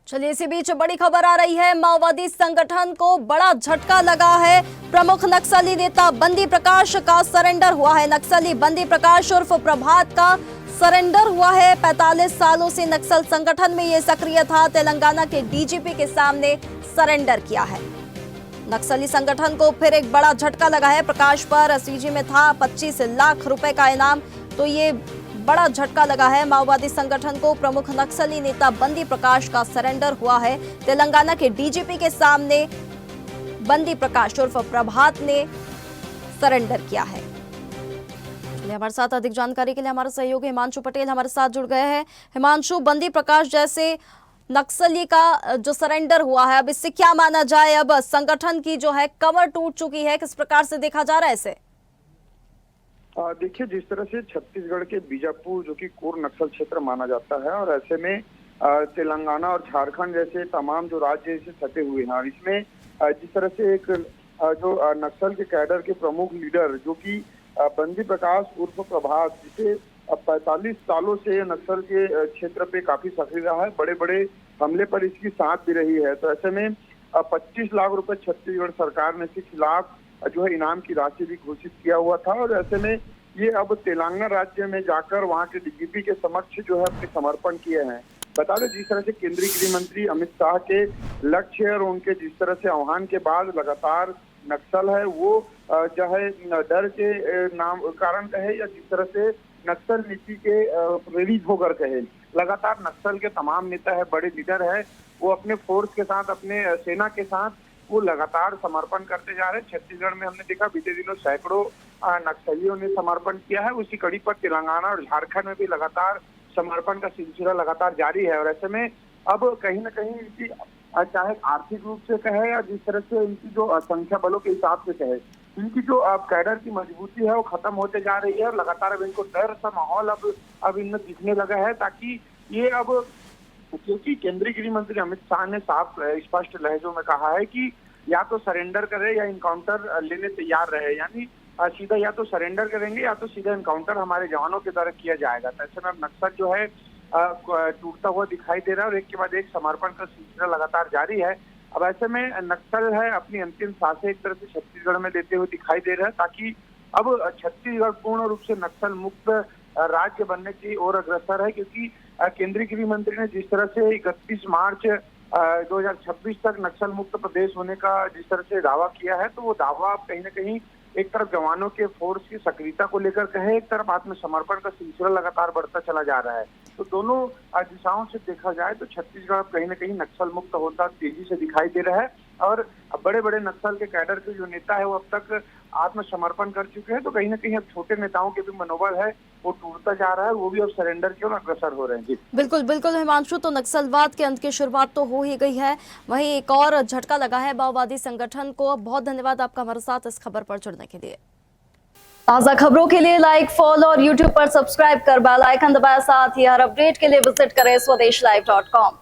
चलिए, इसी बीच बड़ी खबर आ रही है। माओवादी संगठन को बड़ा झटका लगा है। प्रमुख नक्सली नेता बंदी प्रकाश का सरेंडर हुआ है। नक्सली बंदी प्रकाश उर्फ प्रभात का सरेंडर हुआ है। 45 सालों से नक्सल संगठन में ये सक्रिय था। तेलंगाना के डीजीपी के सामने सरेंडर किया है। नक्सली संगठन को फिर एक बड़ा झटका लगा है। प्रकाश पर एसपीजी में था 25 लाख रुपए का इनाम, तो ये बड़ा झटका लगा है माओवादी संगठन को। प्रमुख नक्सली नेता बंदी प्रकाश का सरेंडर हुआ है। तेलंगाना के डीजीपी के सामने बंदी प्रकाश उर्फ प्रभात ने सरेंडर किया है। हमारे साथ अधिक जानकारी के लिए हमारे सहयोगी हिमांशु पटेल हमारे साथ जुड़ गए हैं। हिमांशु, बंदी प्रकाश जैसे नक्सली का जो सरेंडर हुआ है, अब इससे क्या माना जाए? अब संगठन की जो है कमर टूट चुकी है, किस प्रकार से देखा जा रहा है इसे? देखिए, जिस तरह से छत्तीसगढ़ के बीजापुर जो कि कोर नक्सल क्षेत्र माना जाता है, और ऐसे में तेलंगाना और झारखंड जैसे तमाम जो राज्य इसे सटे हुए हैं, और इसमें जिस तरह से एक जो नक्सल के कैडर के प्रमुख लीडर जो कि बंदी प्रकाश उर्फ प्रभात, जिसे 45 सालों से नक्सल के क्षेत्र पे काफी सक्रिय रहा है, बड़े बड़े हमले पर इसकी साथ भी रही है। तो ऐसे में 25 लाख रुपए छत्तीसगढ़ सरकार ने इसके खिलाफ जो है इनाम की राशि भी घोषित किया हुआ था, और ऐसे में ये अब तेलंगाना राज्य में जाकर वहां के डीजीपी के समक्ष जो है अपने समर्पण किए हैं। बता दें, जिस तरह से केंद्रीय गृह मंत्री अमित शाह के लक्ष्य और उनके जिस तरह से आह्वान के बाद लगातार नक्सल है वो जो है डर के नाम कारण कहे या जिस तरह से नक्सल नीति के प्रेरित होकर कहे, लगातार नक्सल के तमाम नेता है, बड़े लीडर है, वो अपने फोर्स के साथ, अपने सेना के साथ वो लगातार समर्पण करते जा रहे हैं। छत्तीसगढ़ में हमने देखा बीते दिनों सैकड़ों नक्सलियों ने समर्पण किया है। उसी कड़ी पर तेलंगाना और झारखंड में भी लगातार समर्पण का सिलसिला लगातार जारी है। और ऐसे में अब कहीं ना कहीं इनकी चाहे आर्थिक रूप से कहे या जिस तरह से इनकी जो संख्या बलों के हिसाब से कहे, इनकी जो अब कैडर की मजबूती है वो खत्म होते जा रही है, और लगातार अब इनको डर सा माहौल अब इनमें दिखने लगा है। ताकि ये अब, क्योंकि केंद्रीय गृह मंत्री अमित शाह ने साफ स्पष्ट लहजों में कहा है कि या तो सरेंडर करे या इनकाउंटर लेने तैयार रहे, यानी सीधा या तो सरेंडर करेंगे या तो सीधा इनकाउंटर हमारे जवानों के द्वारा किया जाएगा। तो ऐसे में नक्सल जो है टूटता हुआ दिखाई दे रहा है, और एक के बाद एक समर्पण का सिलसिला लगातार जारी है। अब ऐसे में नक्सल है अपनी अंतिम सांसें एक तरह से छत्तीसगढ़ में लेते हुए दिखाई दे रहा है, ताकि अब छत्तीसगढ़ पूर्ण रूप से नक्सल मुक्त राज्य बनने की ओर अग्रसर है। क्योंकि केंद्रीय गृह मंत्री ने जिस तरह से 31 मार्च 2026 तक नक्सल मुक्त प्रदेश होने का जिस तरह से दावा किया है, तो वो दावा कहीं ना कहीं एक तरफ जवानों के फोर्स की सक्रियता को लेकर कहे, एक तरफ आत्मसमर्पण का सिलसिला लगातार बढ़ता चला जा रहा है। तो दोनों दिशाओं से देखा जाए तो छत्तीसगढ़ कहीं ना कहीं नक्सल मुक्त होता तेजी से दिखाई दे रहा है, और बड़े बड़े नक्सल के कैडर के जो नेता है वो अब तक आत्मसमर्पण कर चुके हैं। तो कहीं ना कहीं अब छोटे नेताओं के भी मनोबल है वो टूटता जा रहा है, वो भी अब सरेंडर की ओर अग्रसर हो रहे हैं। जी बिल्कुल बिल्कुल हिमांशु, तो नक्सलवाद के अंत की शुरुआत तो हो ही गई है, वहीं एक और झटका लगा है माओवादी संगठन को। बहुत धन्यवाद आपका हमारे साथ इस खबर पर जुड़ने के लिए। ताज़ा खबरों के लिए लाइक, फॉलो और यूट्यूब पर सब्सक्राइब कर बेल आइकन दबाएं। साथ ही हर अपडेट के लिए विजिट करें swdeshlive.com।